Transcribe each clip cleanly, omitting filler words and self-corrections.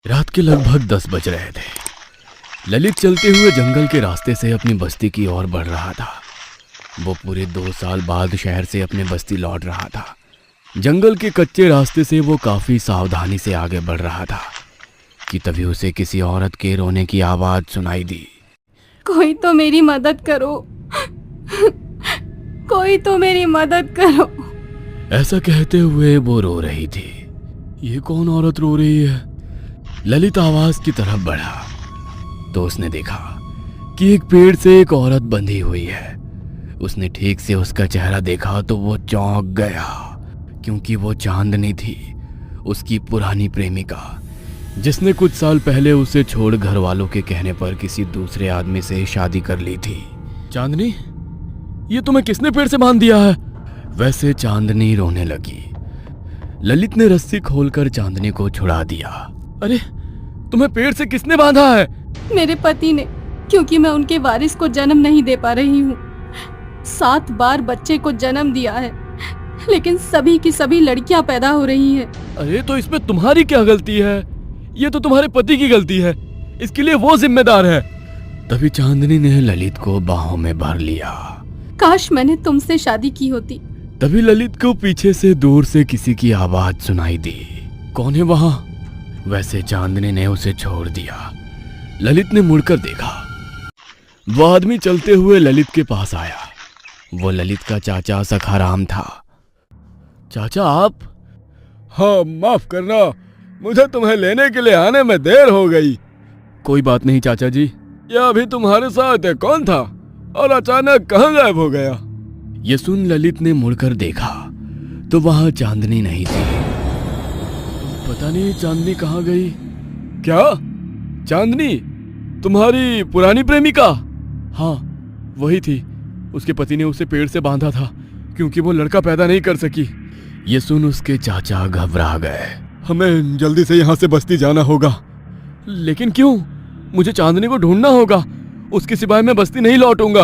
रात के लगभग 10 बज रहे थे। ललित चलते हुए जंगल के रास्ते से अपनी बस्ती की ओर बढ़ रहा था। वो पूरे 2 साल बाद शहर से अपने बस्ती लौट रहा था। जंगल के कच्चे रास्ते से वो काफी सावधानी से आगे बढ़ रहा था कि तभी उसे किसी औरत के रोने की आवाज सुनाई दी। कोई तो मेरी मदद करो, कोई तो मेरी मदद करो। ऐसा कहते हुए वो रो रही थी। ये कौन औरत रो रही है? ललित आवाज की तरफ बढ़ा तो उसने देखा कि एक पेड़ से एक औरत बंधी हुई है। उसने ठीक से उसका चेहरा देखा तो वो चौंक गया, क्योंकि वो चांदनी थी, उसकी पुरानी प्रेमिका, जिसने कुछ साल पहले उसे छोड़ घर वालों के कहने पर किसी दूसरे आदमी से शादी कर ली थी। चांदनी, ये तुम्हें किसने पेड़ से बांध दिया है? वैसे चांदनी रोने लगी। ललित ने रस्सी खोलकर चांदनी को छुड़ा दिया। अरे, तुम्हें पेड़ से किसने बांधा है? मेरे पति ने, क्योंकि मैं उनके वारिस को जन्म नहीं दे पा रही हूँ। 7 बार बच्चे को जन्म दिया है, लेकिन सभी की सभी लड़कियां पैदा हो रही हैं। अरे, तो इसमें तुम्हारी क्या गलती है? ये तो तुम्हारे पति की गलती है, इसके लिए वो जिम्मेदार है। तभी चांदनी ने ललित को बाहों में भर लिया। काश मैंने तुमसे शादी की होती। तभी ललित को पीछे से दूर से किसी की आवाज सुनाई दी। कौन है वहां? वैसे चांदनी ने उसे छोड़ दिया। ललित ने मुड़कर देखा। वो आदमी चलते हुए ललित के पास आया। वो ललित का चाचा सखाराम था। चाचा, आप? हाँ, माफ करना, मुझे तुम्हें लेने के लिए आने में देर हो गई। कोई बात नहीं चाचा जी। यह अभी तुम्हारे साथ कौन था और अचानक कहाँ गायब हो गया? ये सुन ललित ने मुड़कर देखा तो वहां चांदनी नहीं थी। पता नहीं चांदनी कहाँ गई। क्या? चांदनी तुम्हारी पुरानी प्रेमिका? हाँ, वही थी। उसके पति ने उसे पेड़ से बांधा था क्योंकि वो लड़का पैदा नहीं कर सकी। ये सुन उसके चाचा घबरा गए। हमें जल्दी से यहाँ से बस्ती जाना होगा। लेकिन क्यों? मुझे चांदनी को ढूंढना होगा, उसके सिवाय मैं बस्ती नहीं लौटूंगा।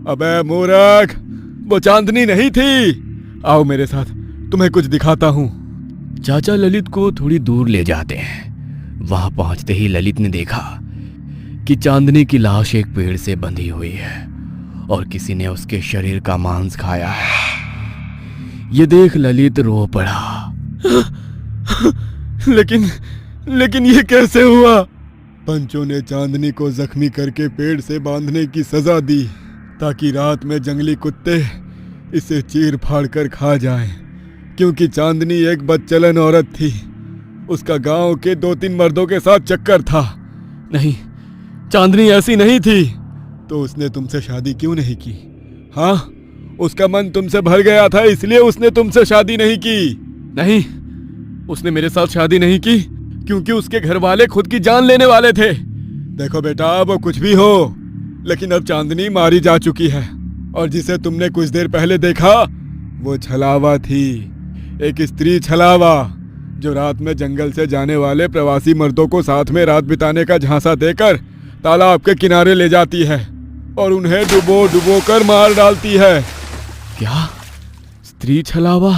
अबे मूर्ख, वो चांदनी नहीं थी। आओ मेरे साथ, तुम्हें कुछ दिखाता हूँ। चाचा ललित को थोड़ी दूर ले जाते हैं। वहां पहुंचते ही ललित ने देखा कि चांदनी की लाश एक पेड़ से बंधी हुई है और किसी ने उसके शरीर का मांस खाया है। ये देख ललित रो पड़ा। लेकिन ये कैसे हुआ? पंचों ने चांदनी को जख्मी करके पेड़ से बांधने की सजा दी ताकि रात में जंगली कुत्ते इसे चीर फाड़ कर खा जाएं। क्योंकि चांदनी एक बदचलन औरत थी, उसका गांव के 2-3 मर्दों के साथ चक्कर था। नहीं, चांदनी ऐसी नहीं थी। तो उसने तुमसे शादी क्यों नहीं की? हाँ, उसका मन तुमसे भर गया था, इसलिए उसने तुमसे शादी नहीं की। नहीं, उसने मेरे साथ शादी नहीं की क्योंकि उसके घर वाले खुद की जान लेने वाले थे। देखो बेटा, वो कुछ भी हो, लेकिन अब चांदनी मारी जा चुकी है और जिसे तुमने कुछ देर पहले देखा वो छलावा थी, एक स्त्री छलावा, जो रात में जंगल से जाने वाले प्रवासी मर्दों को साथ में रात बिताने का झांसा देकर तालाब के किनारे ले जाती है और उन्हें डुबो कर मार डालती है। क्या? स्त्री छलावा?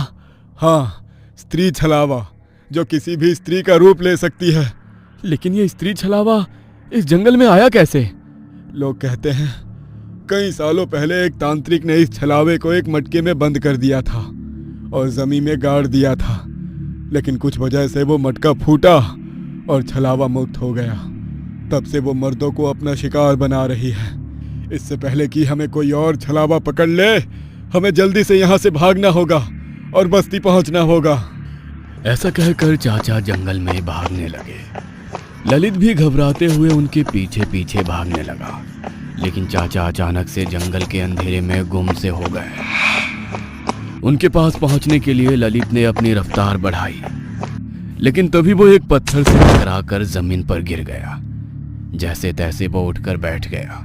हाँ, स्त्री छलावा, जो किसी भी स्त्री का रूप ले सकती है। लेकिन ये स्त्री छलावा इस जंगल में आया कैसे? लोग कहते हैं कई सालों पहले एक तांत्रिक ने इस छलावे को एक मटके में बंद कर दिया था और जमीन में गाड़ दिया था, लेकिन कुछ वजह से वो मटका फूटा और छलावा मुक्त हो गया। तब से वो मर्दों को अपना शिकार बना रही है। इससे पहले कि हमें कोई और छलावा पकड़ ले, हमें जल्दी से यहाँ से भागना होगा और बस्ती पहुँचना होगा। ऐसा कहकर चाचा जंगल में भागने लगे। ललित भी घबराते हुए उनके पीछे पीछे भागने लगा, लेकिन चाचा अचानक से जंगल के अंधेरे में गुम से हो गए। उनके पास पहुंचने के लिए ललित ने अपनी रफ्तार बढ़ाई, लेकिन तभी वो एक पत्थर से टकराकर जमीन पर गिर गया। जैसे तैसे वो उठकर बैठ गया।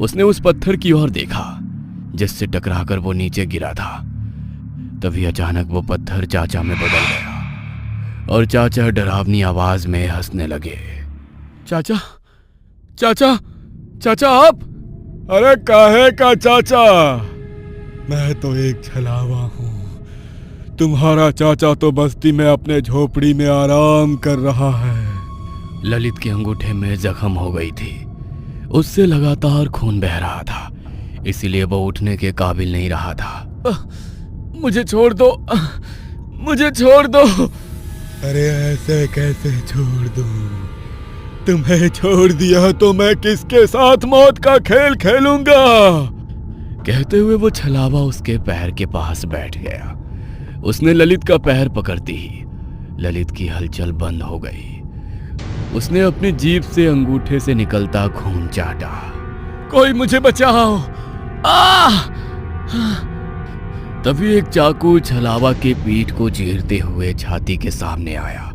उसने उस पत्थर की ओर देखा जिससे टकराकर वो नीचे गिरा था। तभी अचानक वो पत्थर चाचा में बदल गया और चाचा डरावनी आवाज में हंसने लगे। चाचा, चाचा, चाचा आप? अरे काहे का चाचा? मैं तो एक छलावा हूँ। तुम्हारा चाचा तो बस्ती में अपने झोपड़ी में आराम कर रहा है। ललित के अंगूठे में जख्म हो गई थी। उससे लगातार खून बह रहा था, इसीलिए वो उठने के काबिल नहीं रहा था। मुझे छोड़ दो, मुझे छोड़ दो। अरे ऐसे कैसे छोड़ दूं? तुम्हें छोड़ दिया तो मैं किसके साथ मौत का खेल खेलूंगा? कहते हुए वो छलावा उसके पैर के पास बैठ गया। उसने ललित का पैर पकड़ती ही ललित की हलचल बंद हो गई। उसने अपनी जीभ से अंगूठे से निकलता खून चाटा। कोई मुझे बचाओ! तभी एक चाकू छलावा के पीठ को चीरते हुए छाती के सामने आया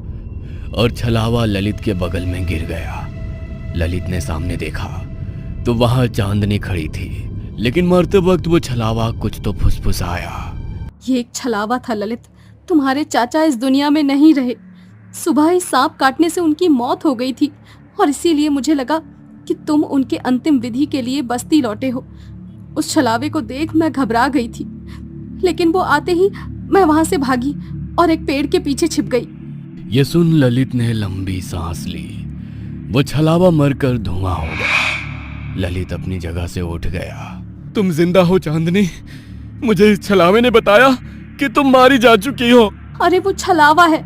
और छलावा ललित के बगल में गिर गया। ललित ने सामने देखा तो वहां चांदनी खड़ी थी, लेकिन मरते वक्त वो छलावा कुछ तो फुसफुसाया। ये एक छलावा था ललित। तुम्हारे चाचा इस दुनिया में नहीं रहे। सुबह ही सांप काटने से उनकी मौत हो गई थी और इसीलिए मुझे लगा कि तुम उनके अंतिम विधि के लिए बस्ती लौटे हो। उस छलावे को देख मैं घबरा गई थी, लेकिन वो आते ही मैं वहां से भागी और एक पेड़ के पीछे छिप गई। ये सुन ललित ने लंबी सांस ली। वो छलावा मरकर धुआं हो गया। ललित अपनी जगह से उठ गया। तुम जिंदा हो चांदनी? मुझे इस छलावे ने बताया कि तुम मारी जा चुकी हो। अरे वो छलावा है।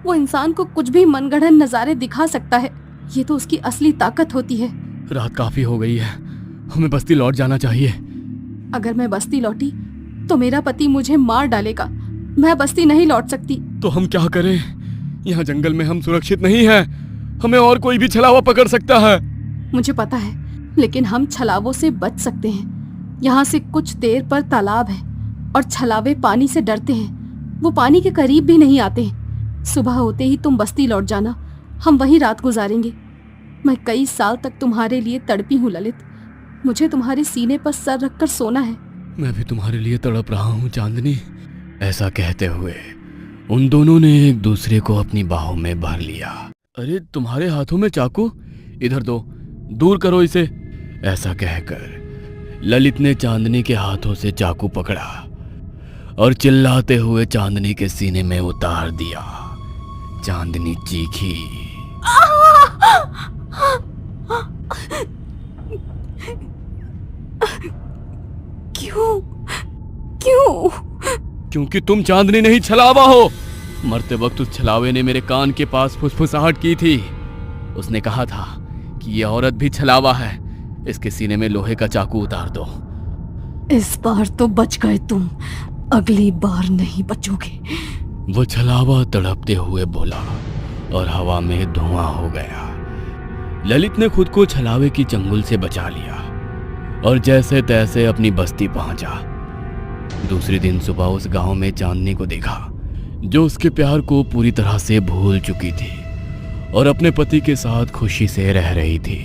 वो इंसान को कुछ भी मनगढ़ंत नजारे दिखा सकता है। ये तो उसकी असली ताकत होती है। रात काफी हो गई है, हमें बस्ती लौट जाना चाहिए। अगर मैं बस्ती लौटी तो मेरा पति मुझे मार डालेगा। मैं बस्ती नहीं लौट सकती। तो हम क्या करें? यहाँ जंगल में हम सुरक्षित नहीं हैं। हमें और कोई भी छलावा पकड़ सकता है। मुझे पता है, लेकिन हम छलावों से बच सकते हैं। यहाँ से कुछ देर पर तालाब है और छलावे पानी से डरते हैं। वो पानी के करीब भी नहीं आते हैं। सुबह होते ही तुम बस्ती लौट जाना, हम वहीं रात गुजारेंगे। मैं कई साल तक तुम्हारे लिए तड़पी हूँ ललित। मुझे तुम्हारे सीने पर सर रखकर सोना है। मैं भी तुम्हारे लिए तड़प रहा हूँ चांदनी। ऐसा कहते हुए उन दोनों ने एक दूसरे को अपनी बाहों में भर लिया। अरे तुम्हारे हाथों में चाकू, इधर दो, दूर करो इसे। ऐसा कहकर ललित ने चांदनी के हाथों से चाकू पकड़ा और चिल्लाते हुए चांदनी के सीने में उतार दिया। चांदनी चीखी। क्यों? क्यों? क्योंकि तुम चांदनी नहीं छलावा हो। मरते वक्त उस छलावे ने मेरे कान के पास फुसफुसाहट की थी। उसने कहा था कि ये औरत भी छलावा है, इसके सीने में लोहे का चाकू उतार दो। इस बार तो बच गए तुम, अगली बार नहीं बचोगे। वो छलावा तड़पते हुए बोला और हवा में धुआं हो गया। ललित ने खुद को छलावे की चंगुल से बचा लिया और जैसे तैसे अपनी बस्ती पहुंचा। दूसरे दिन सुबह उस गांव में चांदनी को देखा, जो उसके प्यार को पूरी तरह से भूल चुकी थी और अपने पति के साथ खुशी से रह रही थी।